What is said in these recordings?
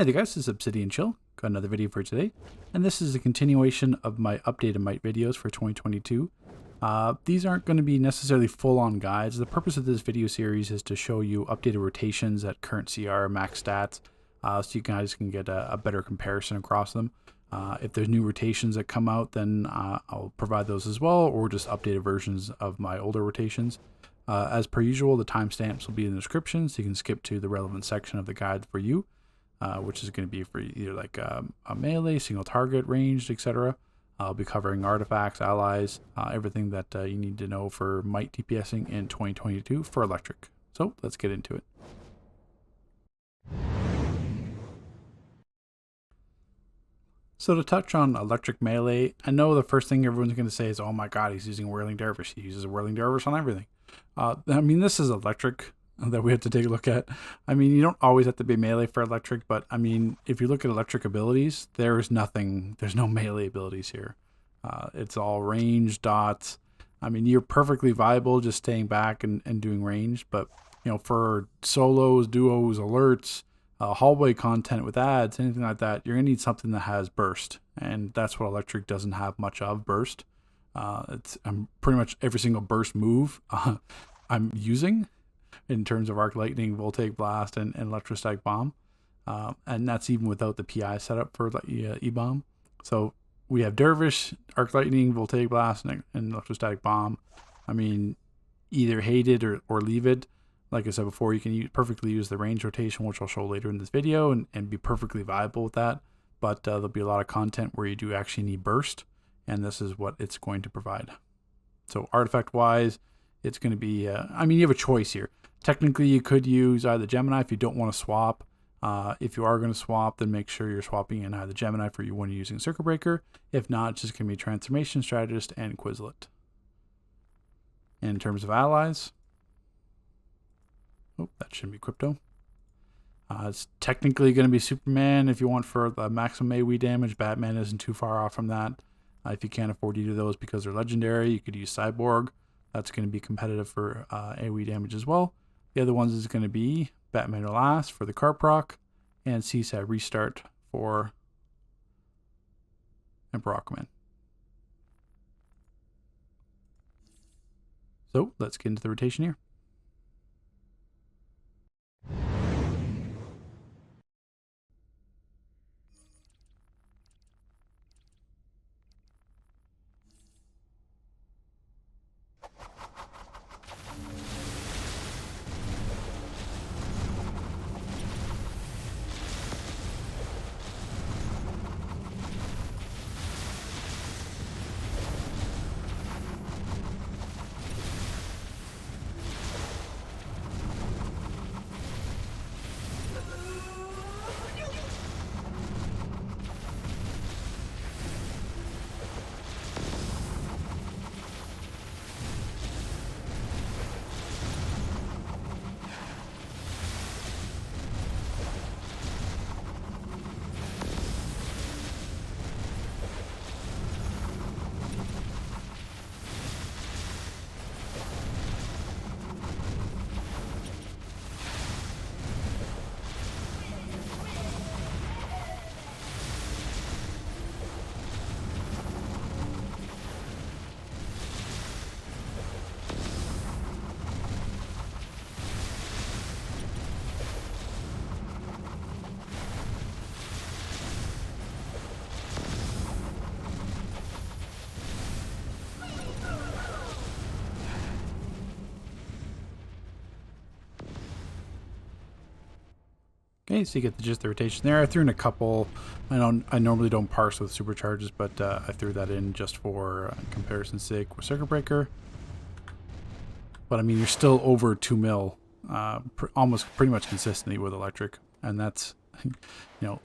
Hey there guys, this is Obsidian Chill. Got another video for today, and this is a continuation of my updated Might videos for 2022. These aren't going to be necessarily full-on guides. The purpose of this video series is to show you updated rotations at current CR max stats, so you guys can get a better comparison across them. If there's new rotations that come out, then I'll provide those as well, or just updated versions of my older rotations. As per usual, the timestamps will be in the description, so you can skip to the relevant section of the guide for you. Which is going to be for either like a melee, single target, ranged, etc. I'll be covering artifacts, allies, everything that you need to know for Might DPSing in 2022 for electric. So let's get into it. So to touch on electric melee, I know the first thing everyone's going to say is, oh my god, he's using Whirling Dervish. He uses Whirling Dervish on everything. I mean, this is electric that we have to take a look at. I mean, you don't always have to be melee for electric, but I mean, if you look at electric abilities, there's no melee abilities here. It's all range, dots. I mean, you're perfectly viable just staying back and doing range, but you know, for solos, duos, alerts, hallway content with ads, anything like that, you're gonna need something that has burst, and that's what electric doesn't have much of, burst. It's pretty much every single burst move I'm using in terms of Arc Lightning, Voltaic Blast, and Electrostatic Bomb. And that's even without the PI setup for E-Bomb. So we have Dervish, Arc Lightning, Voltaic Blast, and Electrostatic Bomb. I mean, either hate it or leave it. Like I said before, you can perfectly use the range rotation, which I'll show later in this video, and be perfectly viable with that. But there'll be a lot of content where you do actually need burst, and this is what it's going to provide. So artifact-wise, it's going to be, I mean, you have a choice here. Technically, you could use either Gemini if you don't want to swap. If you are going to swap, then make sure you're swapping in either Gemini for you when you're using Circuit Breaker. If not, it's just going to be Transformation Strategist and Quizlet. In terms of allies, oh, that shouldn't be Crypto. It's technically going to be Superman if you want for the maximum AoE damage. Batman isn't too far off from that. If you can't afford either of those because they're legendary, you could use Cyborg. That's going to be competitive for AoE damage as well. The other ones is going to be Batman or Last for the Carp Rock, and CSAT Restart for Emperor Aquaman. So let's get into the rotation here. Okay, so you get the gist of the rotation there. I threw in a couple. I normally don't parse with supercharges, but I threw that in just for comparison's sake with Circuit Breaker. But I mean, you're still over 2 mil, almost pretty much consistently with electric, and that's, you know,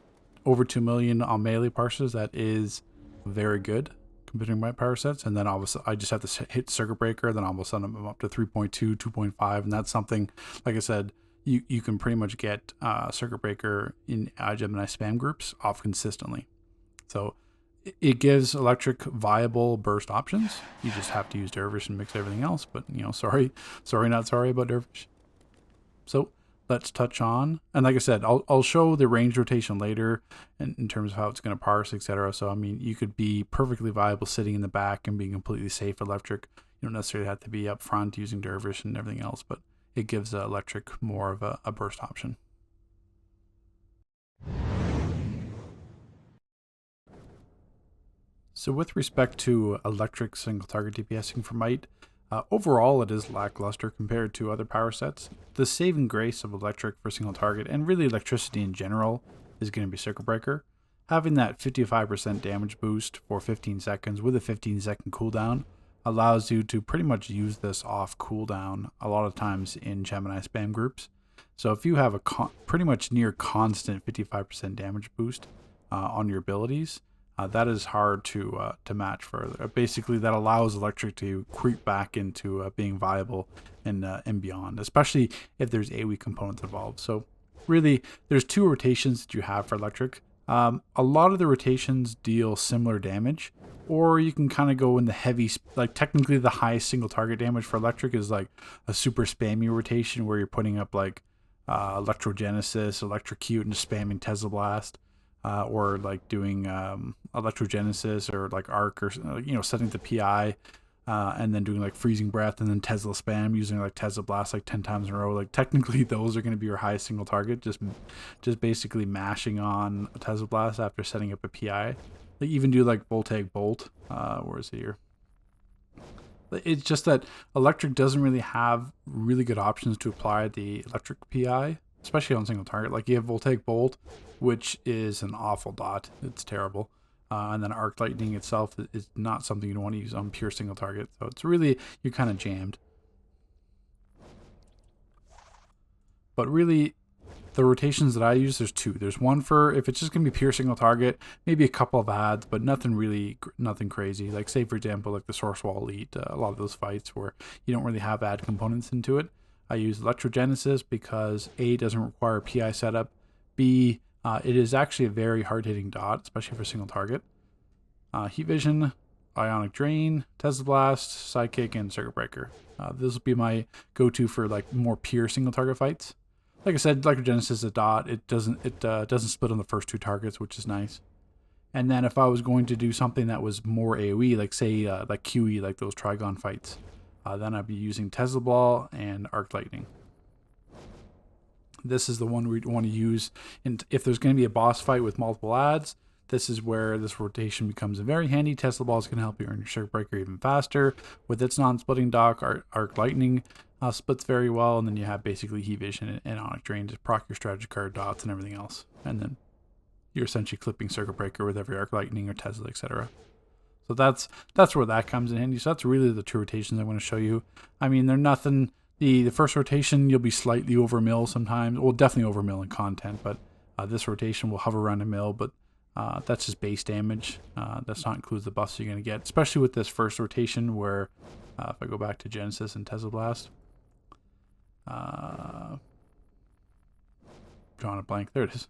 over 2 million on melee parses. That is very good considering my power sets. And then obviously I just have to hit Circuit Breaker, then all of a sudden I'm up to 3.2, 2.5, and that's something, like I said, you can pretty much get Circuit Breaker in Gemini spam groups off consistently. So it gives electric viable burst options. You just have to use Dervish and mix everything else. But, you know, sorry not sorry about Dervish. So let's touch on, and like I said, I'll show the range rotation later in terms of how it's going to parse, etc. So I mean, you could be perfectly viable sitting in the back and being completely safe electric. You don't necessarily have to be up front using dervish and everything else, but it gives electric more of a burst option. So with respect to electric single target DPSing for Might, overall it is lackluster compared to other power sets. The saving grace of electric for single target, and really electricity in general, is going to be Circuit Breaker. Having that 55% damage boost for 15 seconds with a 15-second cooldown allows you to pretty much use this off cooldown a lot of times in Gemini spam groups. So if you have a pretty much near constant 55% damage boost on your abilities, that is hard to match further. Basically, that allows electric to creep back into being viable and beyond, especially if there's AoE components involved. So really, there's two rotations that you have for electric. A lot of the rotations deal similar damage, or you can kind of go in the heavy, like technically the highest single target damage for electric is like a super spammy rotation where you're putting up like Electrogenesis, Electrocute, and just spamming Tesla Blast. Or like doing Electrogenesis or like Arc, or setting the PI and then doing like Freezing Breath and then Tesla spam using like Tesla Blast like 10 times in a row. Like technically those are going to be your highest single target, just basically mashing on a Tesla Blast after setting up a PI. Like even do like Voltaic Bolt. Where is it here? It's just that electric doesn't really have really good options to apply the electric PI, especially on single target. Like you have Voltaic Bolt, which is an awful dot. It's terrible. And then Arc Lightning itself is not something you want to use on pure single target. So it's really, you're kind of jammed. But really, the rotations that I use, there's two. There's one for if it's just going to be pure single target, maybe a couple of ads, but nothing crazy. Like say, for example, like the Source Wall Elite, a lot of those fights where you don't really have ad components into it. I use Electrogenesis because A, doesn't require PI setup. B, it is actually a very hard-hitting dot, especially for single target. Heat Vision, Ionic Drain, Tesla Blast, Sidekick, and Circuit Breaker. This will be my go-to for like more pure single target fights. Like I said, Electrogenesis is a dot. It doesn't split on the first two targets, which is nice. And then if I was going to do something that was more AoE, like say like QE, like those Trigon fights, then I'd be using Tesla Ball and Arc Lightning. This is the one we want to use. And if there's going to be a boss fight with multiple ads, this is where this rotation becomes very handy. Tesla Ball is going to help you earn your Circuit Breaker even faster. With its non-splitting dock, Arc Lightning splits very well. And then you have basically Heat Vision and Ionic Drain to proc your strategy card dots and everything else. And then you're essentially clipping Circuit Breaker with every Arc Lightning or Tesla, etc. So that's where that comes in handy. So that's really the two rotations I want to show you. I mean, they're nothing. The first rotation, you'll be slightly over mill sometimes. Well, definitely over mill in content, but this rotation will hover around a mill, but that's just base damage. That's not includes the buffs you're going to get, especially with this first rotation where, if I go back to Genesis and Tesla Blast, drawing a blank, there it is.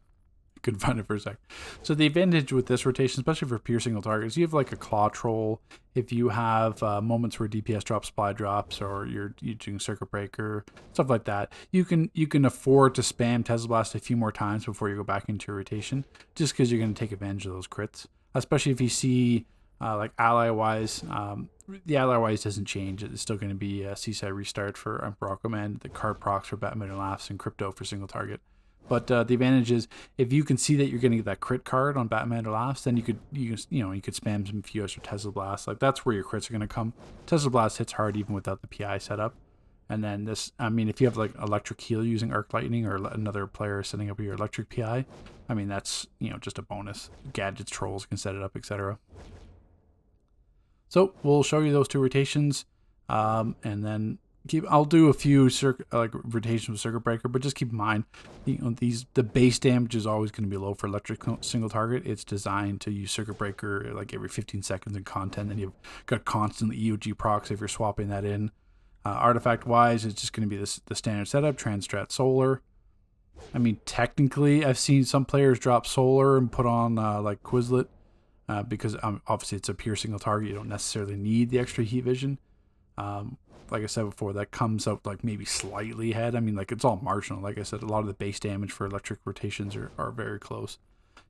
Couldn't find it for a sec. So the advantage with this rotation, especially for pure single targets, you have like a Claw Troll. If you have moments where DPS drops, supply drops, or you're doing Circuit Breaker, stuff like that, you can afford to spam Tesla Blast a few more times before you go back into your rotation, just because you're going to take advantage of those crits. Especially if you see like ally-wise, the ally-wise doesn't change. It's still going to be a Seaside Restart for Emperor Aquaman, the card procs for Batman and Laughs, and Crypto for single target. But the advantage is if you can see that you're going to get that crit card on Batman or Laughs, then you could spam some Fuse or Tesla Blast. Like that's where your crits are going to come. Tesla Blast hits hard even without the PI setup. And then this, I mean, if you have like Electric Heal using Arc Lightning or another player setting up your Electric PI, I mean that's just a bonus. Gadgets, trolls can set it up, etc. So we'll show you those two rotations, and then I'll do a few rotations with Circuit Breaker, but just keep in mind, the base damage is always going to be low for electric single target. It's designed to use Circuit Breaker like every 15 seconds in content, and you've got constantly EOG procs if you're swapping that in. Artifact wise, it's just going to be the standard setup, Transstrat Solar. I mean, technically, I've seen some players drop Solar and put on like Quizlet, because obviously it's a pure single target. You don't necessarily need the extra Heat Vision. like I said before, that comes out like maybe slightly ahead. I mean, like it's all marginal. Like I said, a lot of the base damage for electric rotations are very close.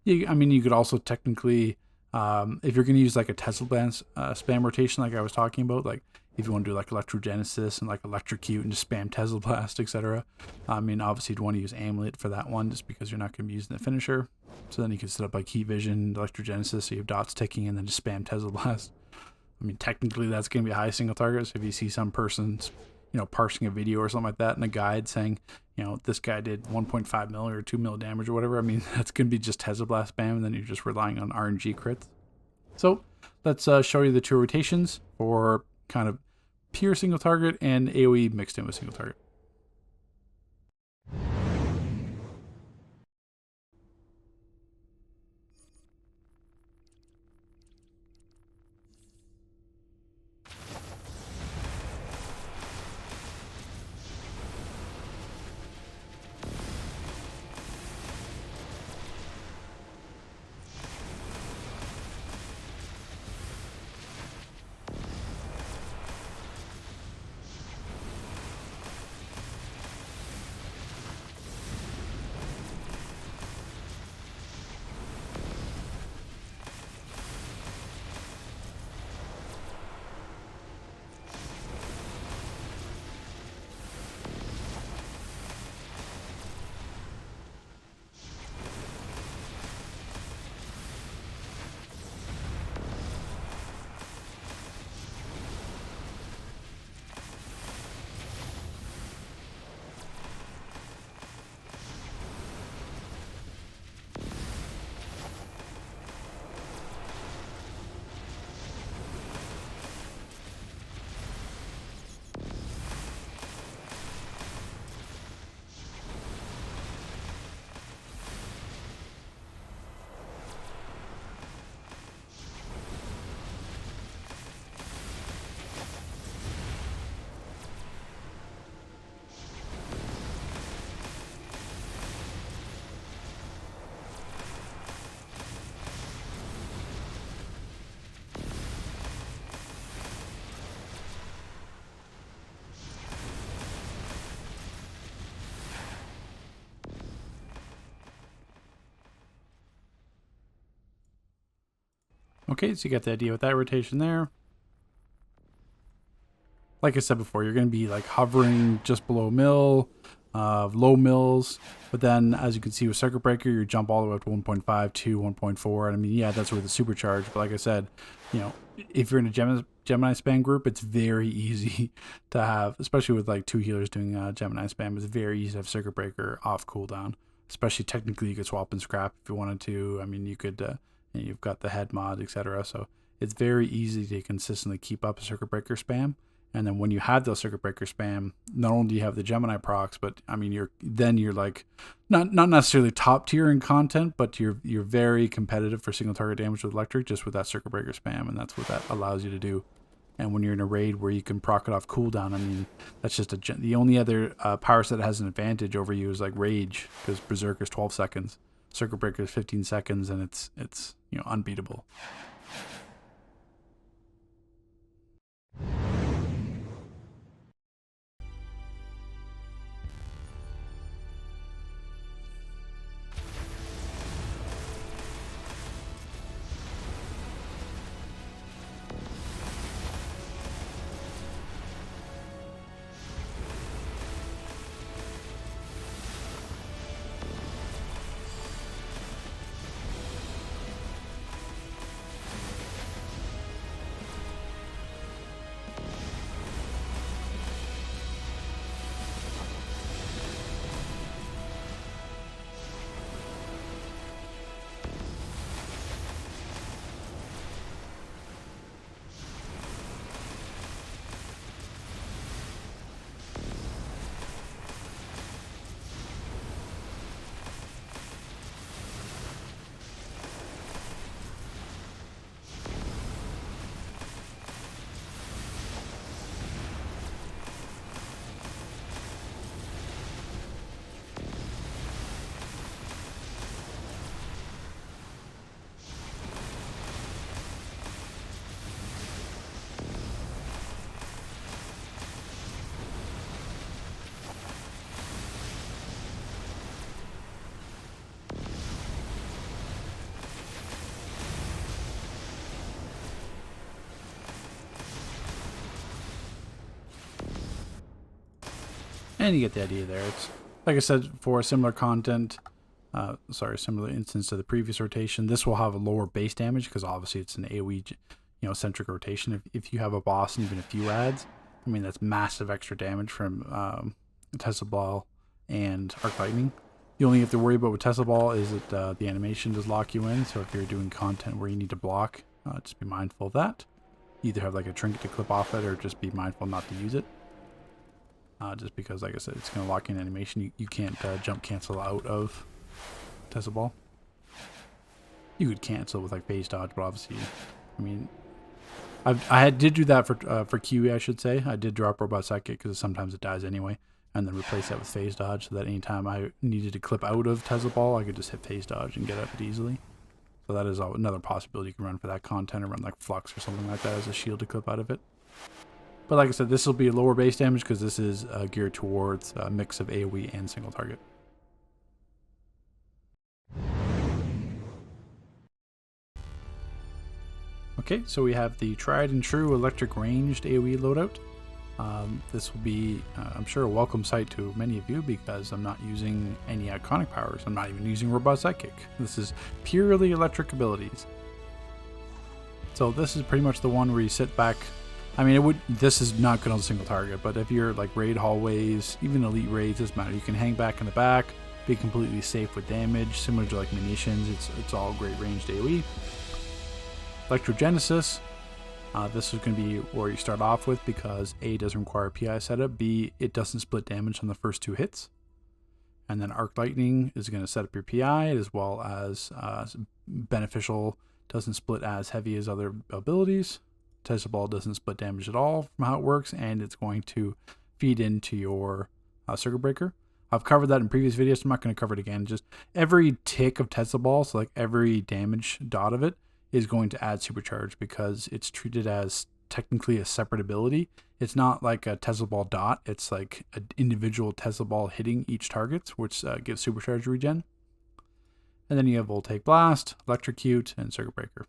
I mean, you could also technically, if you're going to use like a Tesla spam rotation, like I was talking about, like if you want to do like Electrogenesis and like Electrocute and just spam Tesla Blast, etc. I mean, obviously you'd want to use Amulet for that one just because you're not going to be using the finisher. So then you can set up like Heat Vision, Electrogenesis, so you have dots ticking, and then just spam Tesla Blast. I mean, technically that's going to be a high single target. So if you see some person's, parsing a video or something like that in a guide saying, this guy did 1.5 mil or 2 mil damage or whatever, I mean, that's going to be just Tesla Blast spam, and then you're just relying on RNG crits. So let's show you the two rotations for kind of pure single target and AoE mixed in with single target. Okay, so you got the idea with that rotation there. Like I said before, you're going to be like hovering just below mill, low mills, but then as you can see with Circuit Breaker, you jump all the way up to 1.5 to 1.4. And I mean, yeah, that's where the supercharge, but like I said, if you're in a Gemini spam group, it's very easy to have, especially with like two healers doing Gemini spam, it's very easy to have Circuit Breaker off cooldown. Especially technically, you could swap and scrap if you wanted to. I mean, you could, you've got the head mod, etc. So it's very easy to consistently keep up a Circuit Breaker spam. And then when you have those Circuit Breaker spam, not only do you have the Gemini procs, but I mean, you're like not necessarily top tier in content, but you're very competitive for single target damage with electric just with that Circuit Breaker spam, and that's what that allows you to do. And when you're in a raid where you can proc it off cooldown, I mean, that's just the only other power set that has an advantage over you is like Rage, because Berserk is 12 seconds, Circuit Breaker is 15 seconds, and it's unbeatable. and you get the idea there. It's like I said, for similar content, similar instance to the previous rotation, this will have a lower base damage because obviously it's an AoE, centric rotation. If you have a boss and even a few adds, I mean that's massive extra damage from Tesla Ball and Arc Lightning. The only thing you have to worry about with Tesla Ball is that the animation does lock you in. So if you're doing content where you need to block, just be mindful of that. Either have like a trinket to clip off it, or just be mindful not to use it. Just because, like I said, it's going to lock in animation. You can't jump cancel out of Tesla Ball. You could cancel with like phase dodge, but obviously, I mean, I did do that for QE, I should say. I did drop Robot Sidekick because sometimes it dies anyway, and then replace that with phase dodge so that anytime I needed to clip out of Tesla Ball, I could just hit phase dodge and get out of it easily. So that is another possibility you can run for that content, or run like Flux or something like that as a shield to clip out of it. But like I said, this will be a lower base damage because this is geared towards a mix of AoE and single target. Okay, so we have the tried and true electric ranged AoE loadout. This will be, I'm sure, a welcome sight to many of you because I'm not using any iconic powers. I'm not even using Robot Sidekick. This is purely electric abilities. So this is pretty much the one where you sit back. I mean, this is not good on single target, but if you're like raid hallways, even elite raids, doesn't matter. You can hang back in the back, be completely safe with damage, similar to like munitions. It's all great ranged AoE. Electrogenesis. This is going to be where you start off with because A, doesn't require PI setup, B, it doesn't split damage on the first 2 hits. And then Arc Lightning is going to set up your PI, as well as beneficial, doesn't split as heavy as other abilities. Tesla Ball doesn't split damage at all from how it works, and it's going to feed into your Circuit Breaker. I've covered that in previous videos, so I'm not going to cover it again. Just every tick of Tesla Ball, so like every damage dot of it, is going to add supercharge because it's treated as technically a separate ability. It's not like a Tesla Ball dot. It's like an individual Tesla Ball hitting each target, which gives supercharge regen. And then you have Voltaic Blast, Electrocute, and Circuit Breaker.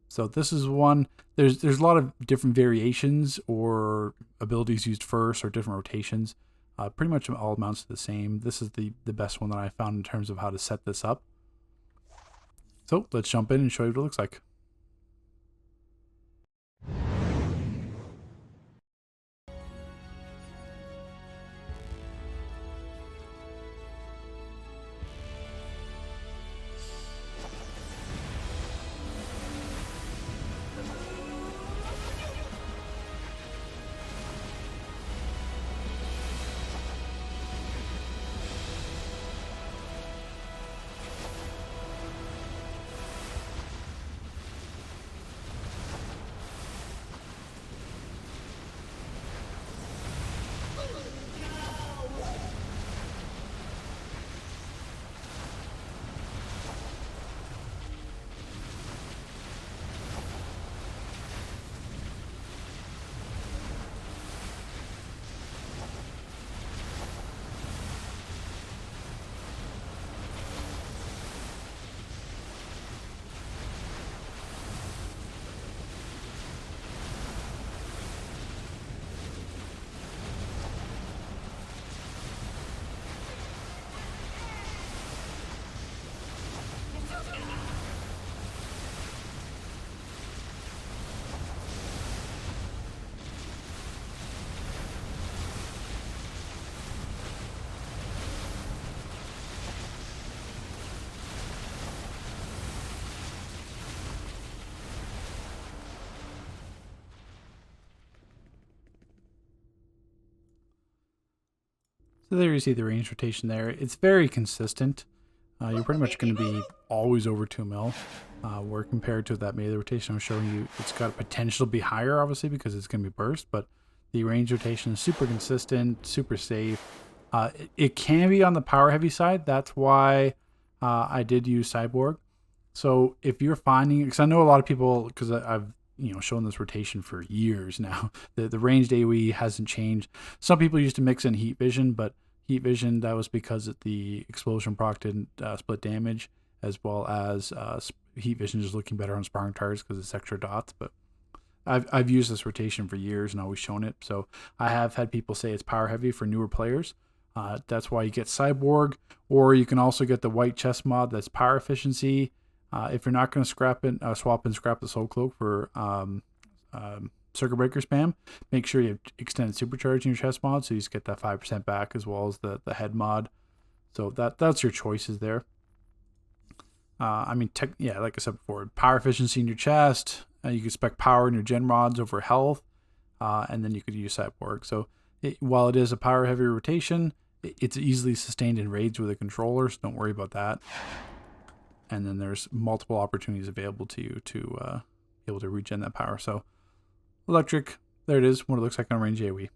So this is one, there's a lot of different variations or abilities used first or different rotations. Pretty much all amounts to the same. This is the best one that I found in terms of how to set this up. So let's jump in and show you what it looks like. So there you see the range rotation there. It's very consistent. You're pretty much going to be always over 2 mil. Where compared to that melee rotation I was showing you, it's got potential to be higher, obviously, because it's going to be burst. But the range rotation is super consistent, super safe. It can be on the power heavy side. That's why I did use Cyborg. So if you're finding, because I know a lot of people, because I've shown this rotation for years now, the ranged AoE hasn't changed. Some people used to mix in Heat Vision, but Heat Vision, that was because the explosion proc didn't split damage, as well as Heat Vision is looking better on sparring targets because it's extra dots. But I've used this rotation for years and always shown it. So I have had people say it's power heavy for newer players. That's why you get Cyborg, or you can also get the white chest mod that's power efficiency. If you're not going to scrap the Soul Cloak for Circuit Breaker spam, make sure you have extended supercharge in your chest mod, so you just get that 5% back, as well as the head mod. So that's your choices there. I mean, like I said before, power efficiency in your chest. You can spec power in your gen mods over health, and then you could use Cyborg. So while it is a power heavy rotation, it's easily sustained in raids with a controller, so don't worry about that. And then there's multiple opportunities available to you to be able to regen that power. So electric, there it is, what it looks like on range AoE.